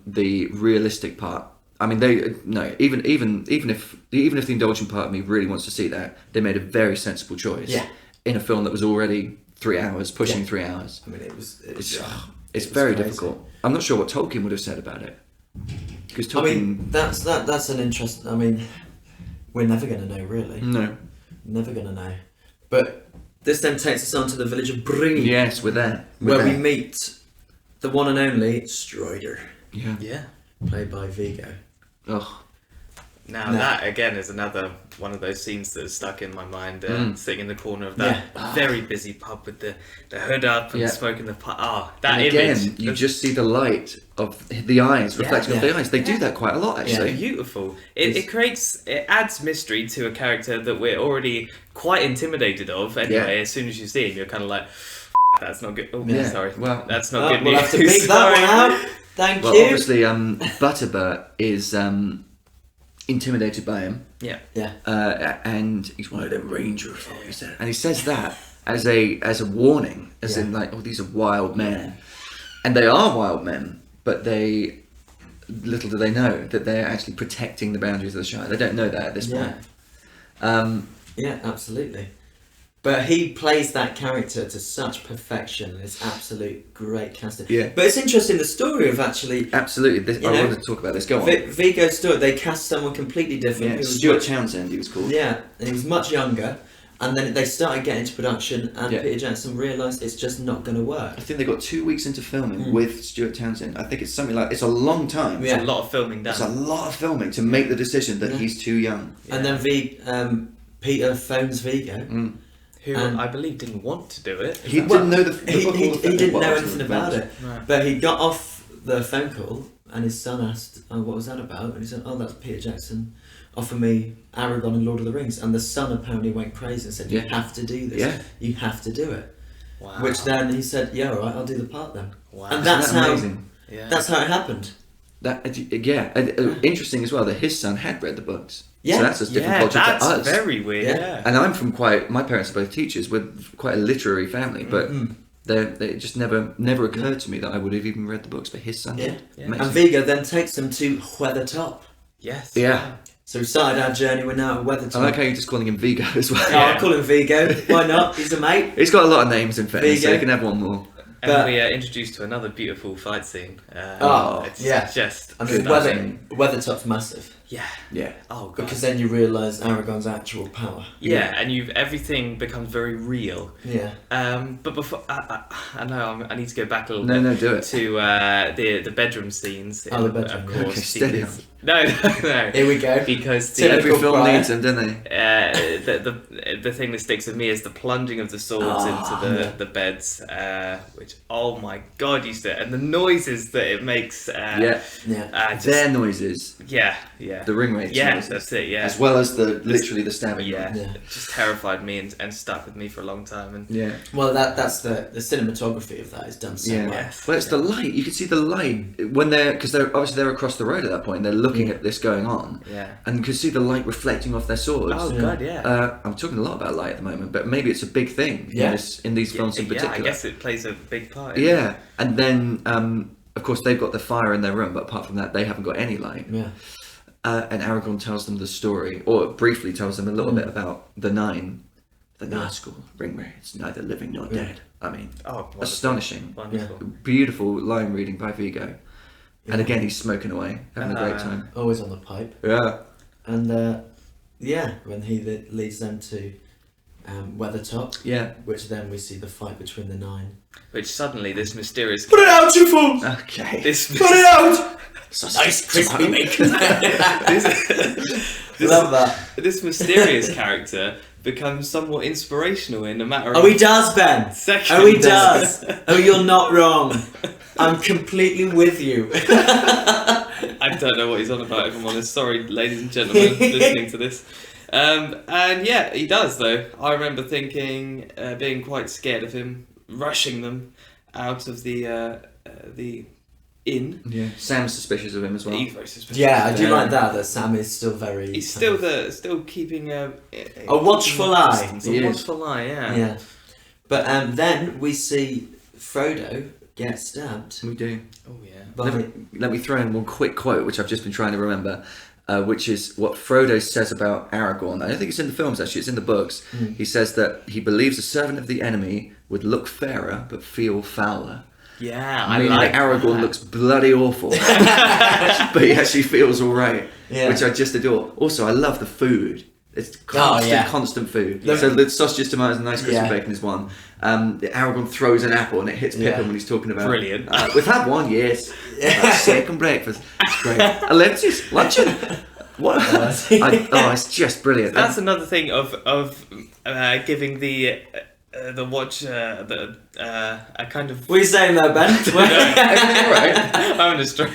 the realistic part, I mean, even if the indulgent part of me really wants to see that, they made a very sensible choice.
Yeah.
In a film that was already 3 hours, pushing 3 hours.
I mean,
It's very
crazy.
difficult. I'm not sure what Tolkien would have said about it. Because Tolkien.
I mean, that's an interest. I mean, we're never going to know, really.
No.
Never going to know. But this then takes us on to the village of Bree.
Yes, we're there.
Where we meet the one and only Strider,
Yeah.
Yeah.
played by Vigo.
Oh.
Now that again is another one of those scenes that is stuck in my mind. Sitting in the corner of that very busy pub with the hood up and smoking the pipe. That
And
image.
again, you just see the light of the eyes, reflecting off the eyes. They do that quite a lot, actually.
Beautiful. It adds mystery to a character that we're already quite intimidated of. Anyway, as soon as you see him, you're kind of like, that's not good. Oh, sorry.
Well,
that's not good
We'll
news.
have to beat that one out. Thank
Well,
you.
obviously, Butterbur is intimidated by him.
Yeah.
Yeah.
And he's one of them rangers, he said. And he says that as a warning, as in like, oh, these are wild men. And they are wild men, but little do they know that they're actually protecting the boundaries of the Shire. They don't know that at this point.
Yeah, absolutely. But he plays that character to such perfection. It's absolute great casting.
Yeah.
But it's interesting, the story of actually...
Absolutely. I wanted to talk about this. Go on.
Vigo's story, they cast someone completely different.
Yeah,
who was
Stuart
much-
Townsend, he was called.
Yeah, and he was much younger. And then they started getting into production, and Peter Jackson realised it's just not going to work.
I think they got 2 weeks into filming with Stuart Townsend. I think it's something like, it's a long time.
There's a lot of filming done.
It's a lot of filming to make the decision that he's too young.
And then Peter phones Vigo.
Who I believe didn't want to do it.
He didn't know the book.
He didn't know anything about it.
Right.
But he got off the phone call, and his son asked, "Oh, what was that about?" And he said, "Oh, that's Peter Jackson offer me Aragorn and Lord of the Rings." And the son apparently went crazy and said, "You have to do this.
Yeah.
You have to do it."
Wow.
Which then he said, "Yeah, all right, I'll do the part then."
Wow.
And that's
Isn't that
how
amazing?
Yeah.
that's how it happened.
Interesting as well that his son had read the books.
Yeah.
So that's a different culture to us.
That's very weird. Yeah.
And I'm from my parents are both teachers. We're quite a literary family, but it just never occurred to me that I would have even read the books. But his son did.
Yeah.
And Vigo then takes them to Weathertop.
Yes.
Yeah.
So we started our journey, we're now at Weathertop.
I like how you're just calling him Vigo as well.
Oh, I'll call him Vigo. Why not? He's a mate.
He's got a lot of names in fairness, so
Vigo.
you can have one more.
And
But-
we are introduced to another beautiful fight scene. It's
yeah.
just
I mean,
stunning.
Weathertop's massive.
Yeah.
Yeah.
Oh god.
Because then you realise Aragorn's actual power.
Yeah, and everything becomes very real.
Yeah.
But before I know I need to go back a little
No,
bit.
do it.
To the bedroom scenes.
Oh, the bedroom,
Of
yeah.
course.
Okay, steady
because- No.
Here we go.
Because
Typical
Every film
Pryer.
needs them, don't they?
the thing that sticks with me is the plunging of the swords into the beds, which oh my god, used to, and the noises that it makes.
Yeah. Their noises,
yeah.
the ring rates.
Yeah,
noises,
that's it. Yeah.
as well as literally the stabbing.
Yeah,
noise.
Yeah.
it just terrified me and stuck with me for a long time. And
Yeah.
Well, that's the cinematography of that is done so
Yeah.
well.
Yes.
Well, it's the light. You can see the light when because they're across the road at that point. They're looking at this going on,
Yeah.
and you can see the light reflecting off their swords.
Oh god, yeah.
I'm talking a lot about light at the moment, but maybe it's a big thing
Yeah.
in these films in particular.
Yeah, I guess it plays a big part.
Yeah, and then of course they've got the fire in their room, but apart from that, they haven't got any light.
Yeah.
And Aragorn tells them the story, or briefly tells them a little bit about the Nine. The Nazgul ring rates, neither living nor dead. I mean,
Oh, wonderful.
astonishing.
Wonderful.
Beautiful line reading by Vigo. And again, he's smoking away, having a great time.
Always on the pipe.
Yeah.
And when he leads them to Weathertop,
Yeah.
which then we see the fight between the Nine.
Which suddenly this mysterious.
Put it out, you fools!
Okay.
This
Put it out!
So
Nice crispy bacon.
this,
Love that.
this mysterious character becomes somewhat inspirational in a matter of.
Oh, he does, Ben.
Seconds.
Oh, he does. Oh, you're not wrong. I'm completely with you.
I don't know what he's on about, if I'm honest. Sorry, ladies and gentlemen, listening to this. And yeah, he does, though. I remember thinking, being quite scared of him, rushing them out of the inn.
Yeah. Sam's suspicious of him as well.
He's very suspicious.
Yeah, I do
Yeah.
like that Sam is still very...
He's still keeping a
watchful eye.
distance,
He
A
is.
watchful eye, yeah.
Yeah. But then we see Frodo get stabbed
We do.
Oh, yeah.
by...
Let me throw in one quick quote, which I've just been trying to remember, which is what Frodo says about Aragorn. I don't think it's in the films, actually. It's in the books. He says that he believes a servant of the enemy would look fairer but feel fouler.
Yeah, I
Meaning
like
that Aragorn
that.
looks bloody awful, but he actually feels all right,
Yeah.
which I just adore. Also, I love the food. It's constant food.
Yeah.
So the sausages, tomatoes, and nice crispy
Yeah.
bacon is one. Aragorn throws an apple and it hits Pippin
Yeah.
when he's talking about.
Brilliant.
We've had one, yes. Second breakfast. It's great. I love this luncheon. What? It's just brilliant.
That's another thing of giving the watch a kind of.
What are you saying there, Ben?
Everything all right?
I'm having a stroke.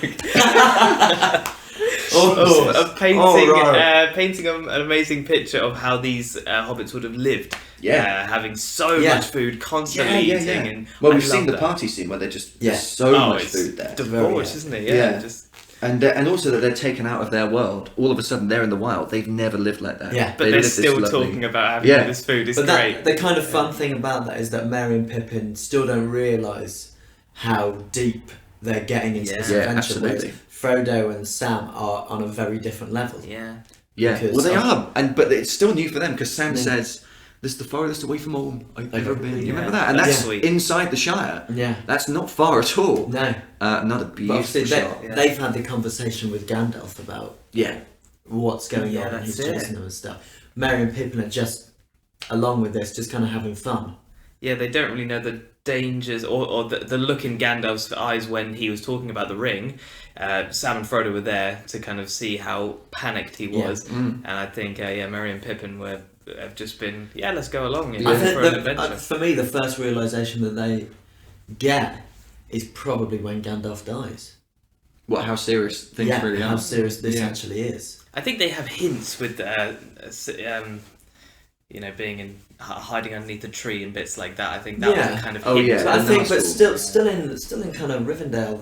Oh,
of painting,
right.
painting an amazing picture of how these hobbits would have lived.
Yeah.
Having so
Yeah.
much food, constantly eating. And
Well,
I
we've seen
love
the
that.
party scene where they're just
Yeah.
there's so much
it's
food there.
Divorce,
Yeah.
isn't it?
Yeah.
Just.
And also that they're taken out of their world. All of a sudden, they're in the wild. They've never lived like that.
Yeah.
But
They
they're
live this
still
lovely-
talking about having
Yeah.
this food. It's
But
great.
the kind of fun thing about that is that Merry and Pippin still don't realise how deep they're getting into this
Yeah,
adventure. Whereas
absolutely.
Frodo and Sam are on a very different level.
Yeah.
Yeah,
Because
well, they
of-
are, but it's still new for them because Sam says, "This is the farthest away from home I've ever been." You
Yeah.
remember that? And
That's
that's
sweet.
inside the Shire.
Yeah.
That's not far at all.
No.
Not a
But
beautiful
obviously
shot.
they've had the conversation with Gandalf about
Yeah,
what's going
Yeah,
on and
that's
he's
it.
chasing them and stuff. Merry and Pippin are just, along with this, just kind of having fun.
Yeah, they don't really know the dangers or the look in Gandalf's eyes when he was talking about the ring. Sam and Frodo were there to kind of see how panicked he was. And I think, Merry and Pippin have just been, let's go along
I
for
think
an adventure.
for me, the first realisation that they get is probably when Gandalf dies.
how serious things really
how
are.
serious this
Yeah.
actually is.
I think they have hints with, being hiding underneath a tree and bits like that. I think that was a kind of
Oh,
hint.
yeah.
But I
the
think, but
Nazgul.
still in kind of Rivendell,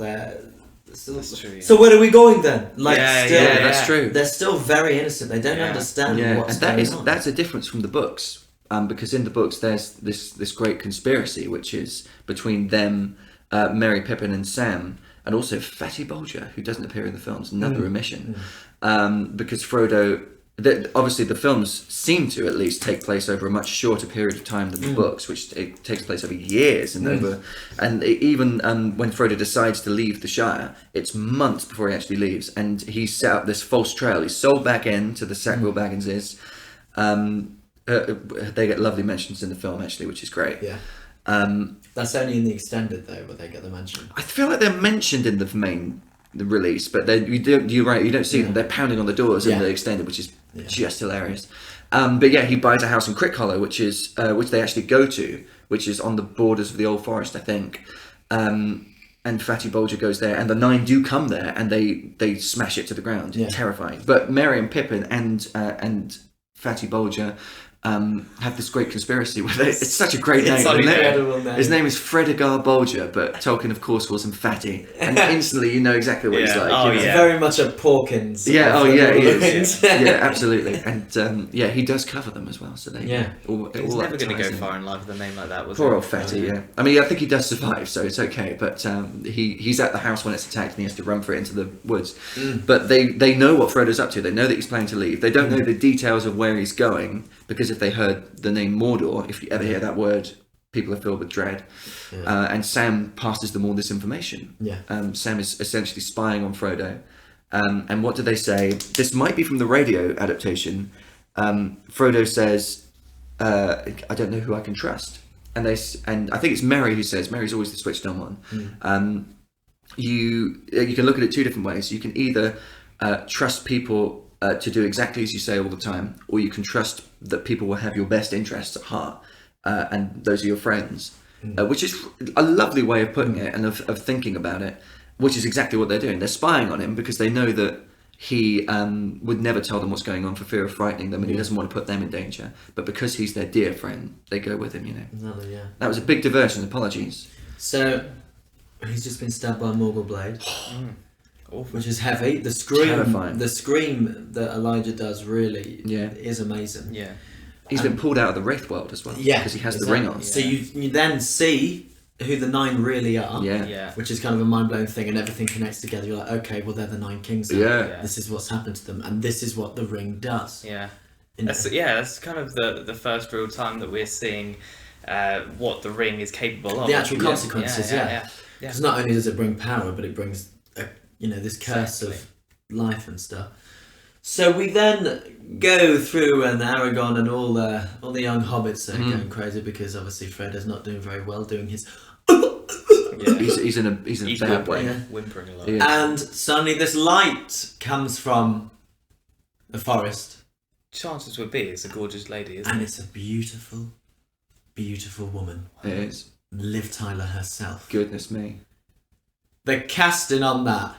That's true. Yeah.
So where are we going then? Like,
Yeah,
still,
yeah,
that's true.
They're still very innocent. They don't understand what's
and that
going
is
on.
that's a difference from the books, because in the books there's this great conspiracy which is between them, Merry, Pippin, and Sam, and also Fatty Bolger, who doesn't appear in the films, another omission, because Frodo. Obviously, the films seem to at least take place over a much shorter period of time than the books, which it takes place over years and even when Frodo decides to leave the Shire, it's months before he actually leaves, and he set up this false trail. He's sold back in to the Sackville Bagginses. They get lovely mentions in the film actually, which is great.
Yeah. That's only in the extended though, where they get the mention.
I feel like they're mentioned in the release, but you're right, you don't see them. They're pounding on the doors in the extended, which is just hilarious. But yeah, he buys a house in Crick Hollow, which they actually go to, which is on the borders of the Old Forest, I think. And Fatty Bolger goes there, and the 9 do come there, and they smash it to the ground. Terrifying. But Merry and Pippin and Fatty Bolger have this great conspiracy with it. It's such a great name. His name is Fredegar Bolger, but Tolkien, of course, calls him Fatty, and instantly you know exactly what he's like.
Oh,
It's
very much a Porkins.
he is. Yeah, absolutely. And he does cover them as well. So they
He's never going to go far in life with a name like that.
Poor old Fatty. Yeah. I mean, I think he does survive, so it's okay. But he's at the house when it's attacked, and he has to run for it into the woods. But they know what Frodo's up to. They know that he's planning to leave. They don't know the details of where he's going, because if they heard the name Mordor, if you ever hear that word, people are filled with dread. And Sam passes them all this information. Sam is essentially spying on Frodo. And what do they say? This might be from the radio adaptation. Frodo says, I don't know who I can trust. And I think it's Merry who says, Merry's always the switched on one. You can look at it two different ways. You can either trust people to do exactly as you say all the time, or you can trust that people will have your best interests at heart, and those are your friends, which is a lovely way of putting it and of thinking about it, which is exactly what they're doing. They're spying on him because they know that he would never tell them what's going on for fear of frightening them, and he doesn't want to put them in danger, but because he's their dear friend, they go with him, you know. That was a big diversion, apologies.
So he's just been stabbed by a Morgul blade. Which is heavy. The scream that Elijah does really is amazing.
He's been pulled out of the Wraith world as well, because he has the ring on.
So you then see who the 9 really are, which is kind of a mind-blowing thing, and everything connects together. You're like, okay, well, they're the 9 kings now. This is what's happened to them, and this is what the ring does.
That's kind of the first real time that we're seeing what the ring is capable of.
The actual consequences, because not only does it bring power, but it brings this curse of life and stuff. So we then go through, and Aragorn and all the young hobbits are going crazy because obviously Frodo's not doing very well doing his.
He's in a bad way,
whimpering a lot.
And suddenly this light comes from the forest.
Chances would be it's a gorgeous lady, isn't it?
And it's a beautiful, beautiful woman.
It is.
Liv Tyler herself.
Goodness me.
The casting on that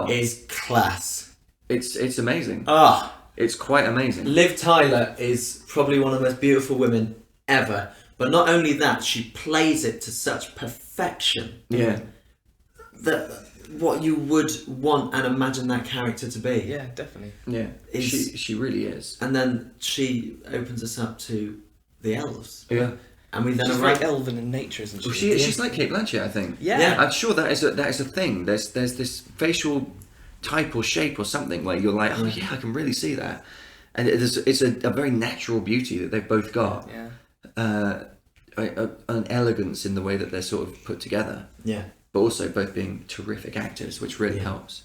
is class.
It's amazing. It's quite amazing.
Liv Tyler is probably one of the most beautiful women ever. But not only that, she plays it to such perfection. That what you would want and imagine that character to be.
Yeah, definitely.
Yeah, she really is.
And then she opens us up to the elves. And we then
she's very elven in nature, isn't she?
Well, she's like Kate Blanchett, I think. I'm sure that is a thing. There's this facial type or shape or something where you're like, oh yeah, I can really see that, and it's a very natural beauty that they've both got. An elegance in the way that they're sort of put together. But also both being terrific actors, which really helps.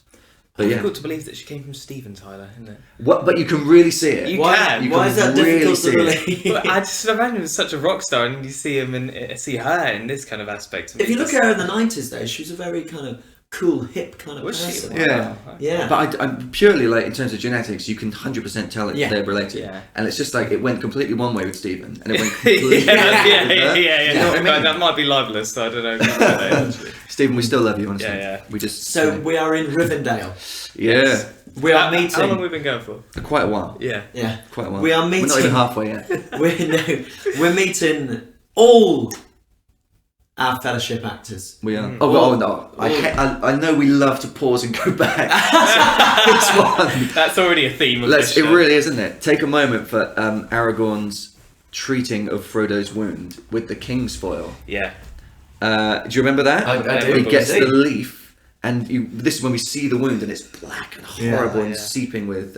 But
difficult to believe that she came from Steven Tyler, isn't it?
But you can really see it.
Why is that
really
difficult to believe?
Well, I just imagine him as such a rock star, and you see him see her in this kind of aspect.
If you look at her in the 90s, though, she was a very kind of cool, hip kind of person.
But I'm purely like in terms of genetics, you can 100% tell they're related, and it's just like it went completely one way with Stephen, and it went completely
Do you know what I mean? That might be libelous, so I don't know.
Stephen, we still love you, honestly. We just
we are in Rivendell.
We
are meeting.
How long have we been going for?
Quite a while.
Quite
a while.
We are meeting.
We're not even halfway yet.
We're meeting all our fellowship actors.
We are. Oh no! I know we love to pause and go back. This one.
That's already a theme of this
It
show.
really is, isn't it? Take a moment for Aragorn's treating of Frodo's wound with the king's foil.
Yeah.
Do you remember that?
I do.
He gets the leaf, and this is when we see the wound, and it's black and horrible and seeping with.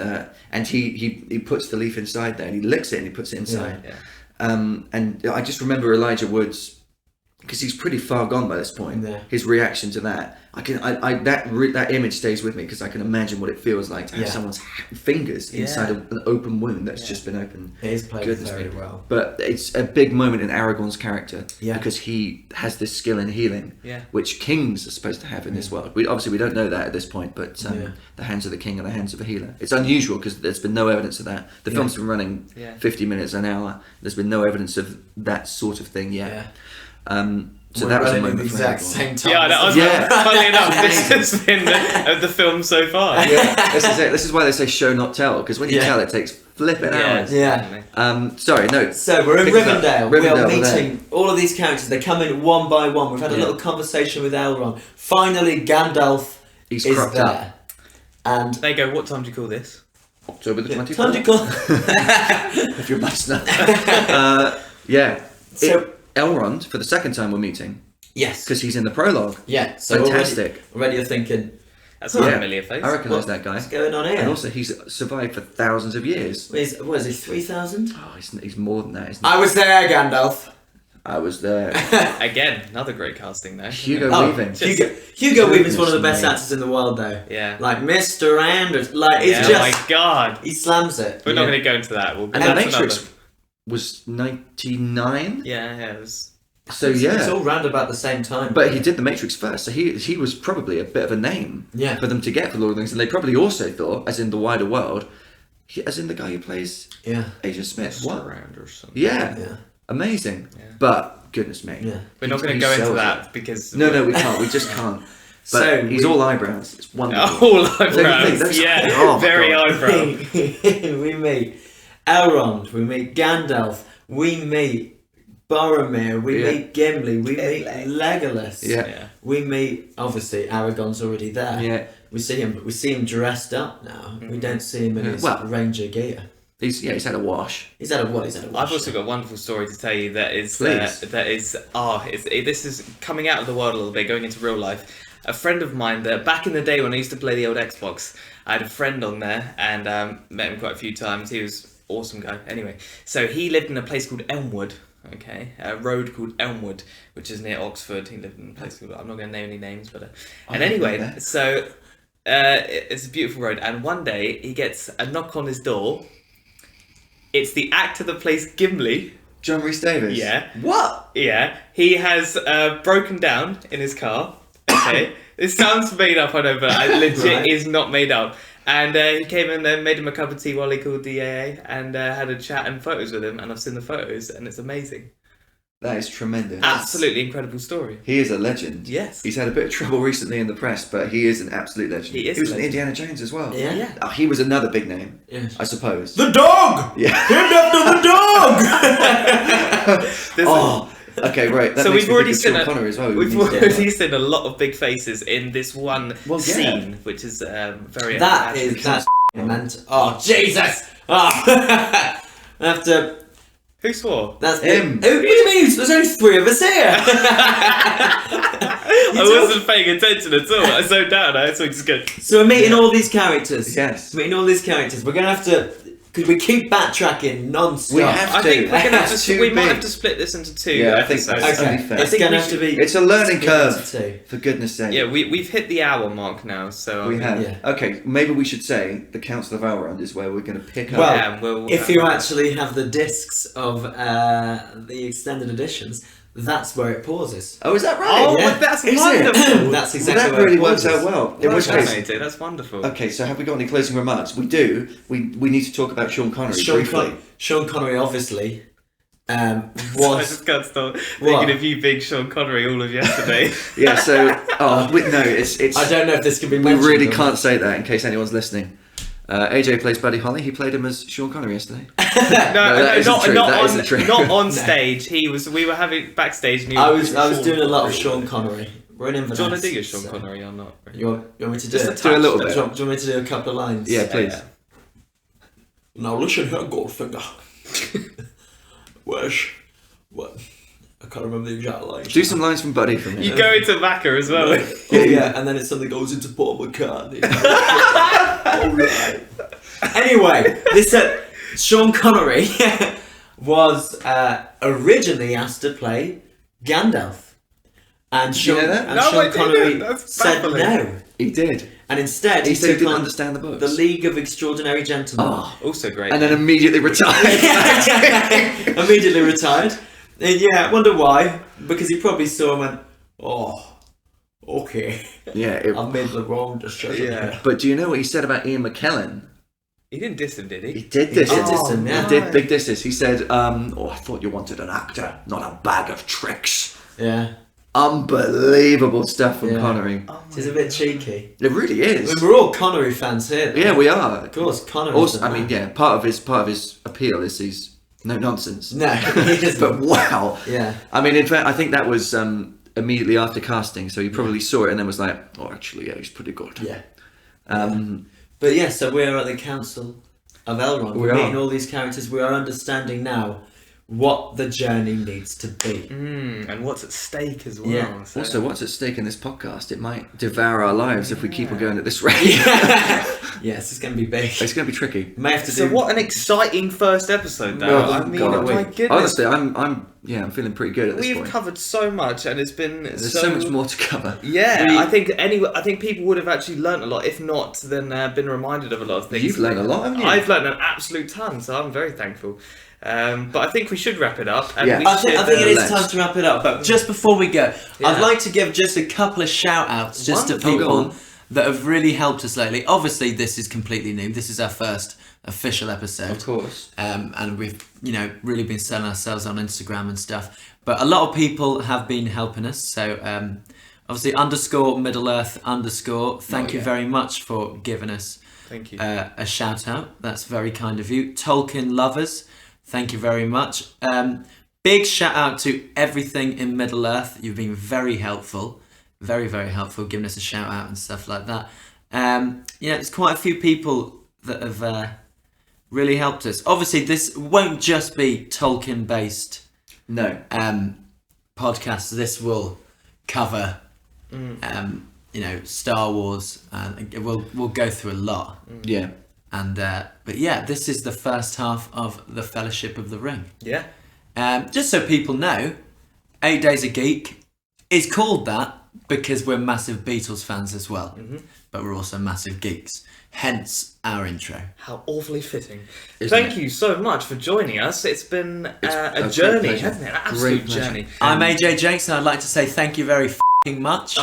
And he puts the leaf inside there, and he licks it, and he puts it inside.
Yeah.
And I just remember Elijah Wood's, because he's pretty far gone by this point.
Yeah.
His reaction to that, that image stays with me because I can imagine what it feels like to have someone's fingers inside an open wound that's just been opened.
It is played very well.
But it's a big moment in Aragorn's character because he has this skill in healing, which kings are supposed to have in this world. We don't know that at this point, but the hands of the king are the hands of a healer. It's unusual because there's been no evidence of that. The film's been running 50 minutes an hour. There's been no evidence of that sort of thing yet. So that was a moment
the
for
exact
Aragorn.
same time.
Yeah, that was funnily enough, this has been the film so far.
Yeah, this is it. This is why they say show not tell, because when you tell, it takes flipping hours.
Yeah.
Sorry, no.
So we're in Rivendell. We are meeting
there.
all of these characters. They come in one by one. We've had a little conversation with Elrond. Finally, Gandalf is
cropped
there.
up.
And
They go, what time do you call this?
October the 24th.
time to call.
If you're much enough.
So
Elrond, for the second time we're meeting,
yes,
because he's in the prologue.
yeah. So
Fantastic.
Already you're thinking,
That's a familiar face.
I recognise that guy.
what's going on here?
And also, he's survived for thousands of years.
What is he? 3,000?
Oh, he's more than that, isn't he?
I was there, Gandalf.
I was there.
Again, another great casting there.
Hugo Weaving.
Hugo Weaving's one of the best
Goodness me.
actors in the world, though.
Yeah.
Like Mr. Anders. Like it's
Oh my
just.
god.
He slams it.
We're not going to go into that.
And The Matrix was 99.
Yeah, it was.
So
It's all round about the same time.
But he did The Matrix first, so he was probably a bit of a name for them to get for Lord of the Rings. And they probably also thought, as in the wider world, as in the guy who plays Agent Smith. What?
Or something.
Yeah. Amazing.
Yeah.
But, goodness me.
Yeah.
We're not going to go into that because...
No, we can't. We just can't. But he's all eyebrows. It's wonderful.
All eyebrows, yeah.
Oh,
very
God.
eyebrow.
We meet Elrond, we meet Gandalf, we meet Boromir, we meet Gimli, we meet Legolas.
Yeah.
We meet, obviously, Aragorn's already there.
Yeah.
We see him dressed up now. We don't see him in his ranger gear.
He's had a wash.
He's had a wash.
I've also got a wonderful story to tell you that is
Please.
This is coming out of the world a little bit, going into real life. A friend of mine that back in the day when I used to play the old Xbox, I had a friend on there and met him quite a few times. He was an awesome guy. Anyway, so he lived in a place called Elmwood. Okay, a road called Elmwood, which is near Oxford. He lived in a place called, I'm not going to name any names, but and anyway, so it's a beautiful road. And one day he gets a knock on his door. It's the actor that plays Gimli.
John RhysDavies.
Yeah.
What?
Yeah. He has broken down in his car. Okay. It sounds made up, I know, but it legit is not made up. And he came in and made him a cup of tea while he called the AA and had a chat and photos with him. And I've seen the photos and it's amazing.
That is tremendous.
Absolutely incredible story.
He is a legend.
Yes.
He's had a bit of trouble recently in the press, but he is an absolute legend.
He is
was
a
in
legend.
Indiana Jones as well.
Yeah.
Oh, he was another big name,
Yes.
I suppose.
The dog!
Yeah.
Named after the dog!
Okay, right. That
So
makes
we've
me
already
think of
seen
Sean Connery as well.
We've already seen a lot of big faces in this one scene, which is very.
That's mental. Oh, Jesus! Oh. I have to...
Who swore?
That's
him.
What do you mean? There's only 3 of us here.
I wasn't paying attention at all. I zoned out. I thought just go.
So we're meeting all these characters.
Yes.
We're meeting all these characters. We're gonna have to, because we keep backtracking non-stop.
We have
I think we're gonna have
It's
to.
too
We might
big.
have to split this into 2
Yeah, I think
episodes.
that's
Okay.
only fair.
It's gonna have to be.
It's a learning
split
curve,
into 2.
for goodness sake.
Yeah, we've hit the hour mark now, so
We have.
Yeah.
Okay, maybe we should say the Council of Elrond is where we're going to pick up.
Well,
Yeah, we'll,
if you actually have the discs of the extended editions, that's where it pauses.
Oh, is that right?
Oh,
Yeah.
that's
Is it?
wonderful.
That's
Well,
exactly
that
where
really
it
works
pauses.
out well. In which
That's
case,
amazing. That's wonderful.
okay, so have we got any closing remarks? We do. We need to talk about Sean Connery briefly.
Sean Connery, obviously,
I
was.
just can't stop
What?
thinking of you being Sean Connery all of yesterday.
Yeah. So, no, it's.
I don't know if this can be
We
mentioned.
really
or-
can't say that in case anyone's listening. AJ plays Buddy Holly. He played him as Sean Connery yesterday.
Not on stage. We were having backstage. And
I was doing a lot of Sean Connery. We're in Inverness.
Do you want to do your Sean Connery or not?
You want me to do
Just
it?
a
Do a little bit.
Do you want me to do a couple of lines?
Yeah, please.
Now listen here, Goldfinger. What? I can't remember the exact lines.
Do some lines from Buddy from
You
here.
go into Vaca as well.
Yeah, and then it suddenly goes into Paul McCartney. Alright. Anyway, this Sean Connery was originally asked to play Gandalf. And Sean Connery said no.
He did.
And instead
He said he
took
didn't
on
understand the books.
the League of Extraordinary Gentlemen.
Oh.
Also great.
And then immediately retired.
Immediately retired. And yeah, I wonder why. Because he probably saw and went, oh, okay.
Yeah.
I made the wrong decision.
Yeah.
But do you know what he said about Ian McKellen?
He didn't diss him, did he?
He did diss him.
Yeah.
He did big disses. He said, I thought you wanted an actor, not a bag of tricks.
Yeah.
Unbelievable stuff from Connery.
It's a bit cheeky.
It really is.
I mean, we're all Connery fans here.
Yeah, we are.
Of course, Connery.
Also, I mean, yeah, part of his appeal is he's no nonsense.
No, he isn't.
But wow.
Yeah.
I mean, in fact, I think that was immediately after casting, so he probably saw it and then was like, oh, actually, yeah, he's pretty good.
Yeah.
But
yeah, so we're at the Council of Elrond. We're meeting all these characters. We are understanding now what the journey needs to be.
And what's at stake as well.
Yeah.
So.
Also, what's at stake in this podcast? It might devour our lives if we keep on going at this rate.
Yes, it's going to be big.
It's going to be tricky.
May have to
So
do.
what an exciting first episode, though.
Oh,
I mean,
God.
my goodness.
Honestly, I'm feeling pretty good at this
We've
point.
covered so much, and it's been
There's so much more to cover.
Yeah, I think people would have actually learnt a lot. If not, then been reminded of a lot of things.
You've learned a lot, haven't you?
I've learnt an absolute ton, so I'm very thankful. But I think we should wrap it up. And
Yeah.
we
I think it is
let's.
time to wrap it up. But just before we go,
Yeah.
I'd like to give just a couple of shout-outs just to
Wonderful.
Go
people
on.
that have really helped us lately. Obviously, this is completely new. This is our first official episode.
Of course.
And we've, really been selling ourselves on Instagram and stuff. But a lot of people have been helping us. So, obviously, _Middle-earth_. Thank you very much for giving us
Thank you.
a shout out. That's very kind of you. Tolkien lovers, thank you very much. Big shout out to everything in Middle Earth. You've been very helpful. Very, very helpful, giving us a shout out and stuff like that. There's quite a few people that have really helped us. Obviously, this won't just be Tolkien based
No.
podcast. This will cover Star Wars, and we'll go through a lot.
Yeah.
And but yeah, this is the first half of the Fellowship of the Ring.
Yeah.
Just so people know, 8 Days a Geek is called that because we're massive Beatles fans as well, but we're also massive geeks. Hence our intro.
How awfully fitting.
Isn't
Thank
it?
you so much for joining us. It's been a
great
journey,
pleasure.
hasn't it? An
Great
absolute
pleasure.
journey.
I'm AJ Jenks, and I'd like to say thank you very much.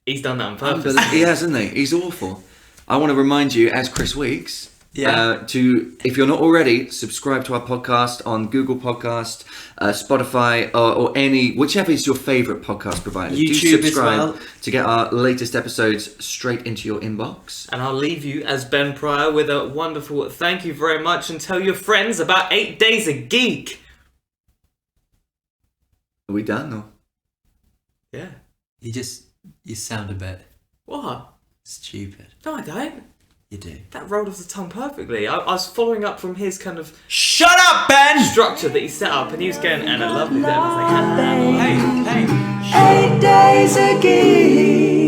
He's done that on purpose.
He has, hasn't he? He's awful. I want to remind you, as Chris Weeks, to, if you're not already, subscribe to our podcast on Google Podcast, Spotify, or whichever is your favourite podcast provider.
YouTube
Do
as
subscribe
well.
to get our latest episodes straight into your inbox.
And I'll leave you, as Ben Pryor, with a wonderful thank you very much, and tell your friends about 8 Days a Geek.
Are we done? Or?
Yeah.
You sound a bit
What?
stupid.
No, I don't.
You do.
That rolled off the tongue perfectly. I was following up from his kind of
Shut up, Ben!
structure that he set up, and he was going, and a lovely day. I was like,
Hey.
8 Days a Geek.